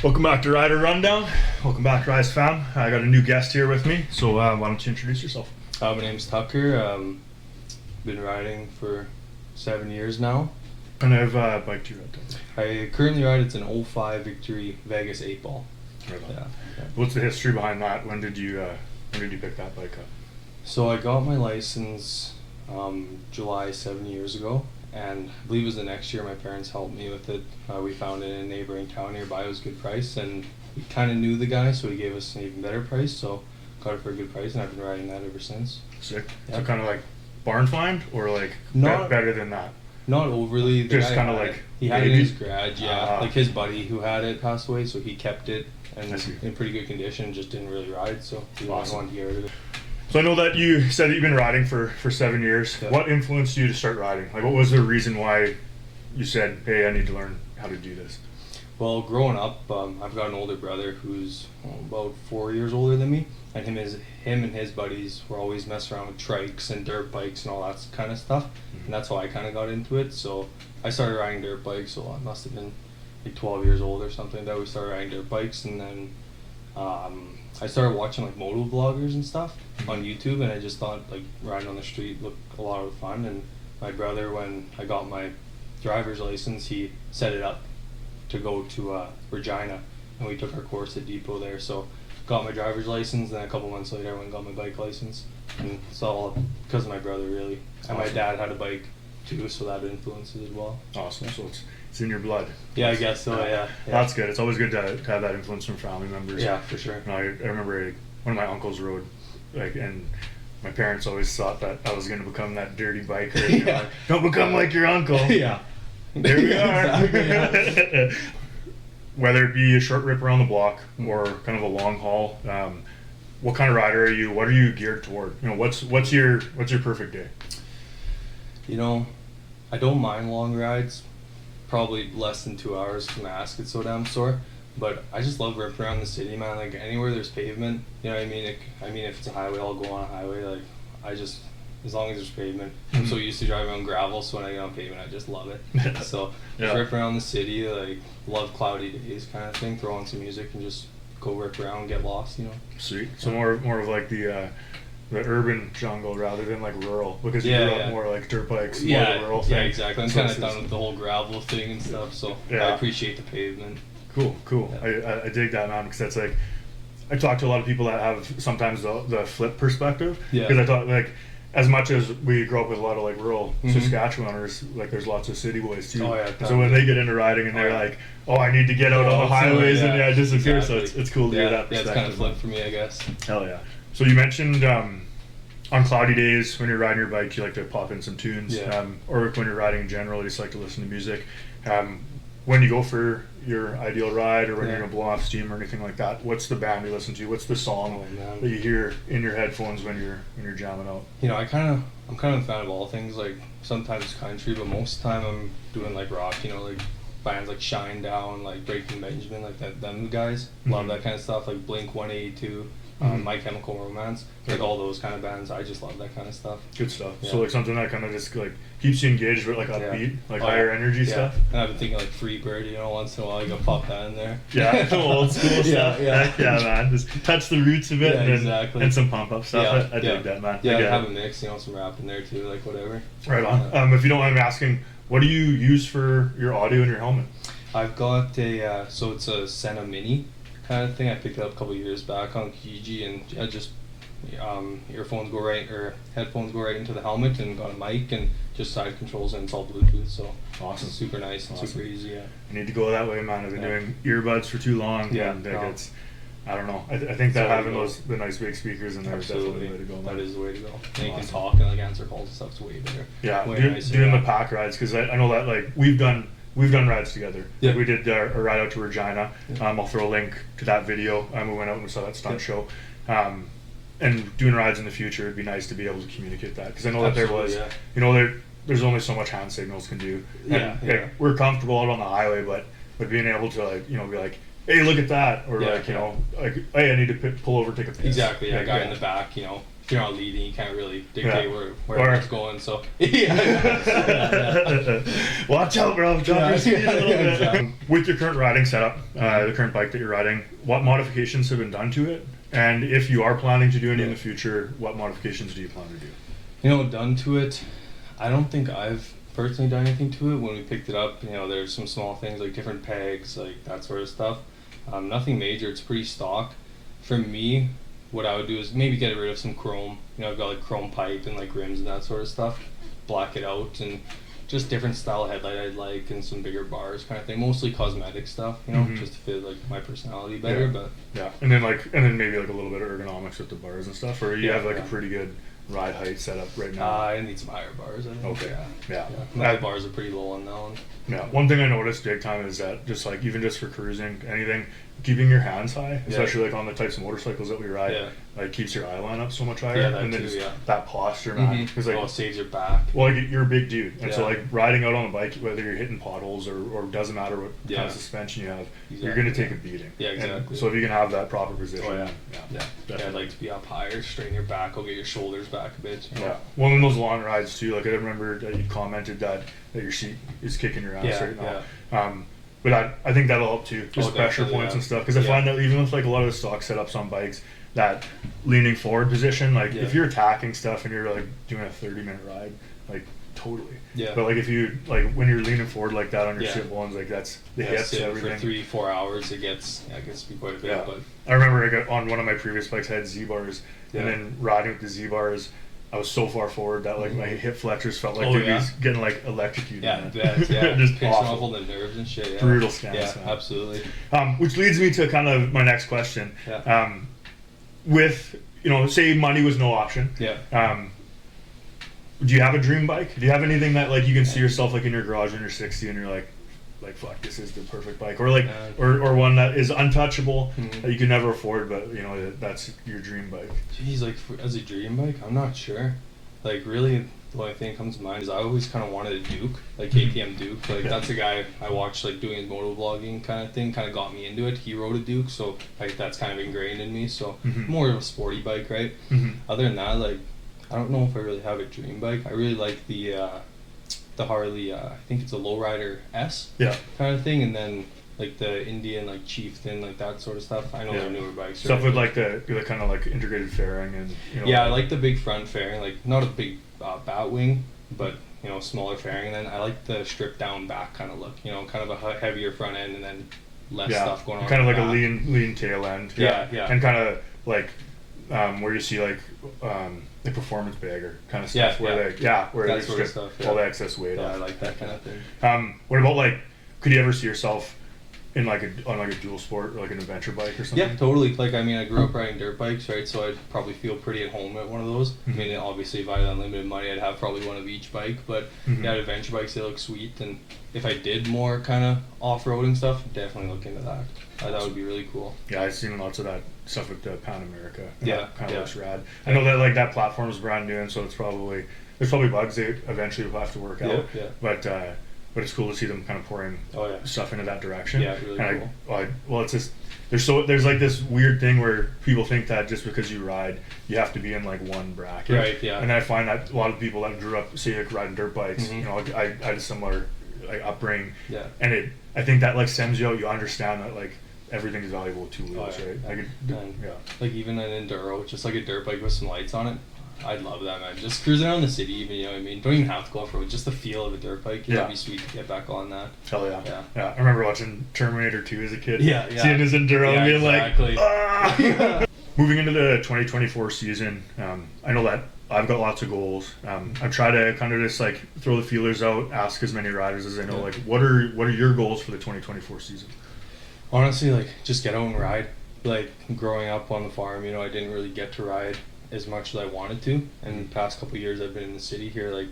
Welcome back to Rider Rundown. Welcome back, Rise fam. I got a new guest here with me, so why don't you introduce yourself? My name's Tucker. Been riding for 7 years now. And I've biked you right I currently ride, it's an 05 Victory Vegas 8-ball. there. Right on. Yeah. What's the history behind that? When did you pick that bike up? So I got my license July 7 years ago, and I believe it was the next year my parents helped me with it. We found it in a neighboring town nearby. It was a good price, and we kind of knew the guy, so he gave us an even better price, so got it for a good price, and I've been riding that ever since. Sick. Yeah. So kind of like barn find, or like Not- better than that? Not overly. The Just guy kind of had like it. He had it in baby? his garage, yeah. Like his buddy who had it passed away, so he kept it and I see. in pretty good condition, just didn't really ride, so he Awesome. wanted to get rid of it. So I know that you said that you've been riding for 7 years. Yeah. What influenced you to start riding? Like, what was the reason why you said, hey, I need to learn how to do this? Well, growing up, I've got an older brother who's about 4 years older than me, and him and his buddies were always messing around with trikes and dirt bikes and all that kind of stuff, and that's how I kind of got into it. So I started riding dirt bikes, so I must have been like 12 years old or something that we started riding dirt bikes, and then I started watching like moto vloggers and stuff on YouTube, and I just thought like riding on the street looked a lot of fun. And my brother, when I got my driver's license, he set it up to go to Regina, and we took our course at Depot there. So got my driver's license, then a couple months later I went and got my bike license, and it's all because of my brother really. And my Awesome. dad had a bike too, so that influences as well. Awesome. So it's in your blood. Yeah, I guess so. Yeah. That's good. It's always good to have that influence from family members. Yeah, for sure. You know, I remember one of my uncles rode, like, and my parents always thought that I was going to become that dirty biker. You know, Yeah. like, don't become like your uncle. Yeah. There we are. Exactly, yeah. Whether it be a short rip around the block or kind of a long haul, what kind of rider are you? What are you geared toward? You know, what's your perfect day? You know, I don't mind long rides, probably less than 2 hours because my ass gets so damn sore. But I just love ripping around the city, man. Like anywhere there's pavement, you know what I mean? If it's a highway, I'll go on a highway. Like as long as there's pavement. I'm so used to driving on gravel, so when I get on pavement, I just love it. So just rip around the city, like love cloudy days kind of thing. Throw on some music and just go rip around, get lost, you know. Sweet. So more of like the urban jungle rather than like rural, because you grew up more like dirt bikes, more the rural thing. Yeah, exactly. I'm So kind of it's- done with the whole gravel thing and stuff, so Yeah. I appreciate the pavement. Cool. Yeah. I dig that, man, because that's like, I talk to a lot of people that have sometimes the flip perspective. Yeah. Because I thought, like, as much as we grow up with a lot of like rural Mhm. Saskatchewaners, like there's lots of city boys too. Oh, yeah, And so when they get into riding and they're like, oh, I need to get out on the highways and disappear. Exactly. So it's cool to hear that Yeah, perspective. it's kind of flipped for me, I guess. Hell yeah. So you mentioned on cloudy days when you're riding your bike, you like to pop in some tunes, Yeah. or when you're riding in general, you just like to listen to music. When you go for your ideal ride, or when you're gonna blow off steam or anything like that, what's the band you listen to? What's the song Oh, man. that you hear in your headphones when you're jamming out? You know, I'm kind of a fan of all things. Like sometimes country, but most of the time I'm doing like rock. You know, like bands like Shine Down, like Breaking Benjamin, like them guys. Love Mhm. that kind of stuff. Like Blink 182, Mhm. My Chemical Romance, like all those kind of bands. I just love that kind of stuff. Good stuff. Yeah. So like something that kind of just like keeps you engaged, but like upbeat, like higher energy yeah. stuff. And I've been thinking like Freebird. You know, once in a while you go pop that in there. Yeah, old school stuff. Yeah. Heck yeah, man. Just touch the roots of it, Yeah, and then, exactly. and some pump up stuff. Yeah, I dig that, man. Yeah, I I get have it. a mix. You know, some rap in there too, like whatever. Right on. If you don't mind me asking, what do you use for your audio in your helmet? I've got a so it's a Sena Mini kind of thing. I picked it up a couple years back on Kijiji, and I just earphones go right, or headphones go right into the helmet, and got a mic and just side controls, and it's all Bluetooth. So Awesome. it's super nice and Awesome. super easy. Yeah. I need to go that way, man. I've been Yeah. doing earbuds for too long. Yeah, And no. it's, I don't know. I think that So having you go. the nice big speakers in there is definitely the way to go, man. That is the way to go. And you can Awesome. talk and like answer calls and stuff. It's way better. Yeah, Way nicer, doing yeah. the pack rides, because I know that like we've done rides together. Yeah. Like, we did a ride out to Regina. Yeah. I'll throw a link to that video. We went out and we saw that stunt Yeah. show. And doing rides in the future, it'd be nice to be able to communicate that, because I know that there was, Absolutely, you know, there's only so much hand signals can do. Yeah, And, yeah. like, we're comfortable out on the highway, but being able to like, you know, be like, hey, look at that, or Yeah, like, you yeah. know, like, hey, I need to pull over, take a piss. Exactly. Yeah, Like, guy in the back. You know, you're not leading, you can't really dictate where it's going. So watch out, bro. Drop your speed a little bit. Exactly. With your current riding setup, the current bike that you're riding, what modifications have been done to it? And if you are planning to do any in the future, what modifications do you plan to do? You know, done to it, I don't think I've personally done anything to it. When we picked it up, you know, there's some small things like different pegs, like that sort of stuff. Nothing major. It's pretty stock. For me, what I would do is maybe get rid of some chrome. You know, I've got like chrome pipe and like rims and that sort of stuff. Black it out, and just different style headlight I'd like, and some bigger bars kind of thing. Mostly cosmetic stuff, you know, just to fit like my personality better. But and then maybe like a little bit of ergonomics with the bars and stuff. Or you have like a pretty good ride height setup right now. I need some higher bars, I think. Okay. Yeah. My bars are pretty low on that one. Yeah. One thing I noticed big time is that just like even just for cruising, anything, keeping your hands high, especially like on the types of motorcycles that we ride, like keeps your eye line up so much higher. And then that posture, man. Because like it saves your back. Well, like, you're a big dude, and so like riding out on the bike, whether you're hitting potholes or doesn't matter what kind of suspension you have, you're gonna take a beating. Yeah, exactly. And so if you can have that proper position, I'd like to be up higher, straighten your back, I'll get your shoulders back a bit. You know? Yeah. Well, in those long rides too, like I remember that you commented that your seat is kicking your ass right now. But I think that'll help too, just pressure points and stuff. Because I find that even with like a lot of the stock setups on bikes, that leaning forward position, like if you're attacking stuff and you're like doing a 30-minute ride, like totally. Yeah. But like if you like when you're leaning forward like that on your sit bones, like that's the hips, everything. For 3-4 hours, it gets to be quite a bit. Yeah. But I remember I got on one of my previous bikes, I had Z bars, and then riding with the Z bars, I was so far forward that like my hip flexors felt like they'd be getting like electrocuted. Just pinching off all the nerves and shit. Brutal stance. Yeah, absolutely. Which leads me to kind of my next question. With say money was no option. Do you have a dream bike? Do you have anything that like you can see yourself like in your garage when you're 60 and you're like fuck, this is the perfect bike, or like or one that is untouchable that you can never afford, but that's your dream bike? Geez, like as a dream bike, I'm not sure. Like really, the only thing that comes to mind is I always kind of wanted a Duke, like KTM Duke. Like that's a guy I watched like doing his moto vlogging kind of thing, kind of got me into it. He rode a Duke, so like that's kind of ingrained in me. So more of a sporty bike, right? Other than that, like I don't know if I really have a dream bike. I really like the Harley, I think it's a Lowrider S kind of thing, and then like the Indian like Chieftain, like that sort of stuff. I know they're newer bikes. Stuff with like the kind of like integrated fairing and I like the big front fairing, like not a big bat wing, but smaller fairing. And then I like the stripped down back kind of look. Kind of a heavier front end and then less stuff going on. Kind of like a lean tail end. And kind of like where you see like the performance bagger kind of stuff where they strip all the excess weight off. I like that kind of thing. What about like, could you ever see yourself in like on a dual sport or like an adventure bike or something? Yeah, totally. Like I mean, I grew up riding dirt bikes, right? So I'd probably feel pretty at home at one of those. I mean, obviously if I had unlimited money, I'd have probably one of each bike. But adventure bikes, they look sweet. And if I did more kind of off-roading stuff, definitely look into that. That would be really cool. Yeah, I've seen lots of that stuff with the Pan America. Kind of looks rad. I know that like that platform is brand new, and so there's probably bugs they eventually will have to work out. But it's cool to see them kind of pouring stuff into that direction. Yeah, really cool. It's just there's like this weird thing where people think that just because you ride, you have to be in like one bracket. Right. Yeah. And I find that a lot of people that grew up, say, like riding dirt bikes, I had a similar like upbringing. Yeah. And I think that like sends you out. You understand that like everything's valuable with two wheels, right? Like even an enduro, just like a dirt bike with some lights on it. I'd love that, man. Just cruising around the city, even, you know what I mean? Don't even have to go off road. Just the feel of a dirt bike. It'd be sweet to get back on that. Hell yeah. I remember watching Terminator 2 as a kid. Seeing his enduro and being exactly. like, ah! Moving into the 2024 season, I know that I've got lots of goals. I try to kind of just like throw the feelers out, ask as many riders as I know, like, what are your goals for the 2024 season? Honestly, like, just get out and ride. Like, growing up on the farm, I didn't really get to ride as much as I wanted to, and the past couple of years I've been in the city here, like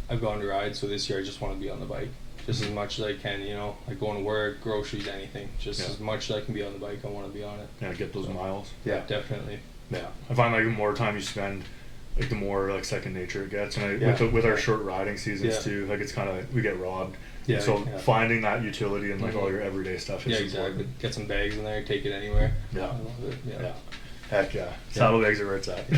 I've gone to ride, so this year I just want to be on the bike just as much as I can, like going to work, groceries, anything, just as much as I can be on the bike, I want to be on it. Get those miles. Yeah, definitely. I find like the more time you spend, like the more like second nature it gets, and with our short riding seasons too, like it's kind of, we get robbed. Finding that utility and like all your everyday stuff is important. Get some bags in there, take it anywhere. I love it. Heck yeah. Saddlebags are where it's at.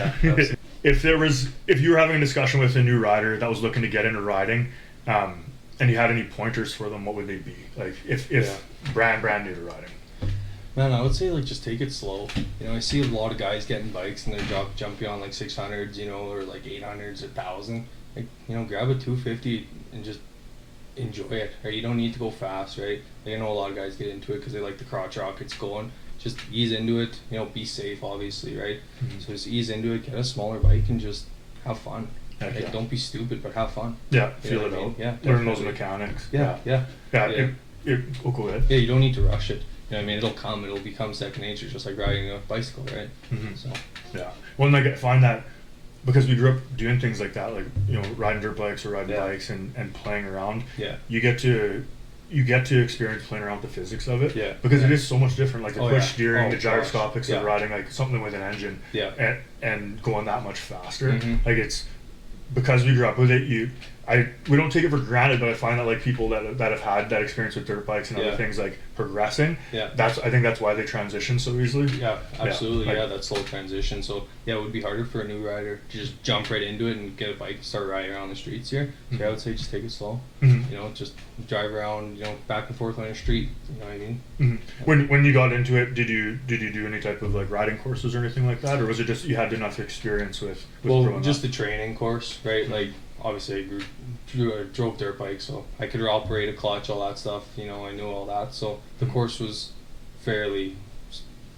if you were having a discussion with a new rider that was looking to get into riding, and you had any pointers for them, what would they be? Like if brand new to riding. Man, I would say like just take it slow. You know, I see a lot of guys getting bikes and they're jumping on like 600s, you know, or like 800s, 1,000. Like, you know, grab a 250 and just enjoy it. Right? You don't need to go fast, right? Like, I know a lot of guys get into it because they like the crotch rockets going. Just ease into it. You know, be safe, obviously, right? Mm-hmm. So just ease into it. Get a smaller bike and just have fun. Like, don't be stupid, but have fun. Yeah, feel it out. Yeah, learn those mechanics. Yeah. Go ahead. Yeah, you don't need to rush it. You know what I mean? It'll become second nature, just like riding a bicycle, right? Mm-hmm. So. Yeah. Well, like I find that because we grew up doing things like that, like, you know, riding dirt bikes or riding bikes and playing around. Yeah. You get to experience playing around with the physics of it. Yeah. Because it is so much different. Like the push steering, the gyroscopics of riding, like something with an engine. Yeah. And going that much faster. Mm-hmm. Like it's because we grew up with it. We don't take it for granted, but I find that like people that have had that experience with dirt bikes and other things like progressing. Yeah. I think that's why they transition so easily. Yeah, absolutely. Like, that slow transition. So yeah, it would be harder for a new rider to just jump right into it and get a bike and start riding around the streets here. So Mm-hmm. I would say just take it slow. Mm-hmm. You know, just drive around, you know, back and forth on the street. You know what I mean? Mm-hmm. When you got into it, did you do any type of like riding courses or anything like that, or was it just you had enough experience with well, just the training course, right? Like obviously I drove dirt bikes, so I could operate a clutch, all that stuff. You know, I knew all that. So the course was fairly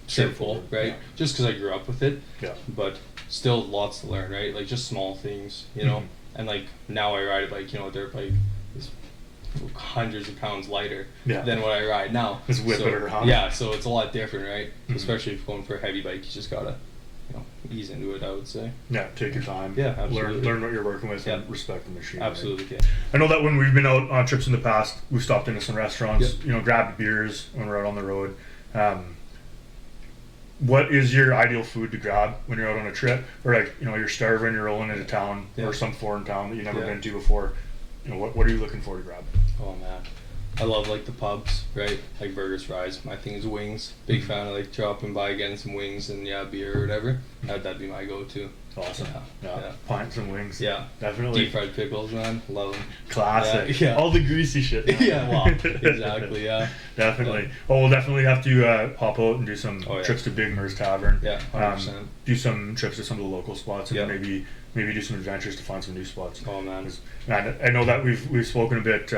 simple, right? Yeah. Just because I grew up with it. Yeah. But still lots to learn, right? Like just small things, you know. And like now I ride a bike, you know, a dirt bike is hundreds of pounds lighter than what I ride now. Just whip it around. Yeah, so it's a lot different, right? Especially if you're going for a heavy bike, you just gotta, you know, ease into it, I would say. Yeah, take your time. Yeah, absolutely. Learn what you're working with and respect the machine. Absolutely, right? I know that when we've been out on trips in the past, we've stopped into some restaurants, you know, grabbed beers when we're out on the road. What is your ideal food to grab when you're out on a trip? Or like, you know, you're starving, you're rolling into town or some foreign town that you've never been to before. You know, what are you looking for to grab? Oh man, I love like the pubs, right? Like burgers, fries. My thing is wings. Big fan of like dropping by, getting some wings and beer or whatever. That'd be my go-to. Awesome. Yeah. Pints and wings. Yeah, definitely. Deep fried pickles, man. Love them. Classic. Yeah. All the greasy shit. Yeah, well, exactly. Yeah. Definitely. Oh, we'll definitely have to pop out and do some trips to Big Mer's Tavern. Yeah, 100%. Do some trips to some of the local spots and maybe do some adventures to find some new spots. Oh man. I know that we've spoken a bit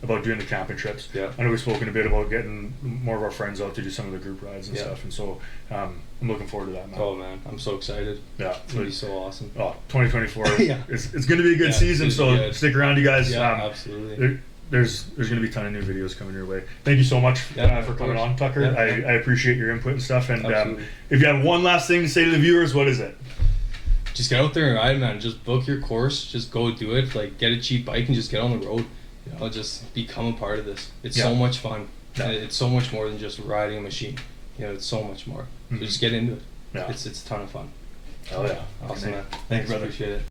about doing the camping trips. Yeah. I know we've spoken a bit about getting more of our friends out to do some of the group rides and stuff, and so I'm looking forward to that, man. Oh man, I'm so excited. Yeah, it's gonna be so awesome. Oh, 2024. Yeah. It's gonna be a good season, so stick around, you guys. Yeah, absolutely. There's going to be a ton of new videos coming your way. Thank you so much for coming on, Tucker. I appreciate your input and stuff. And if you have one last thing to say to the viewers, what is it? Just get out there and ride, man. Just book your course. Just go do it. Like, get a cheap bike and just get on the road. You know, just become a part of this. It's so much fun. Yeah. It's so much more than just riding a machine. You know, it's so much more. So just get into it. Yeah. It's a ton of fun. Oh yeah. Awesome, man. Thanks, brother. Appreciate it.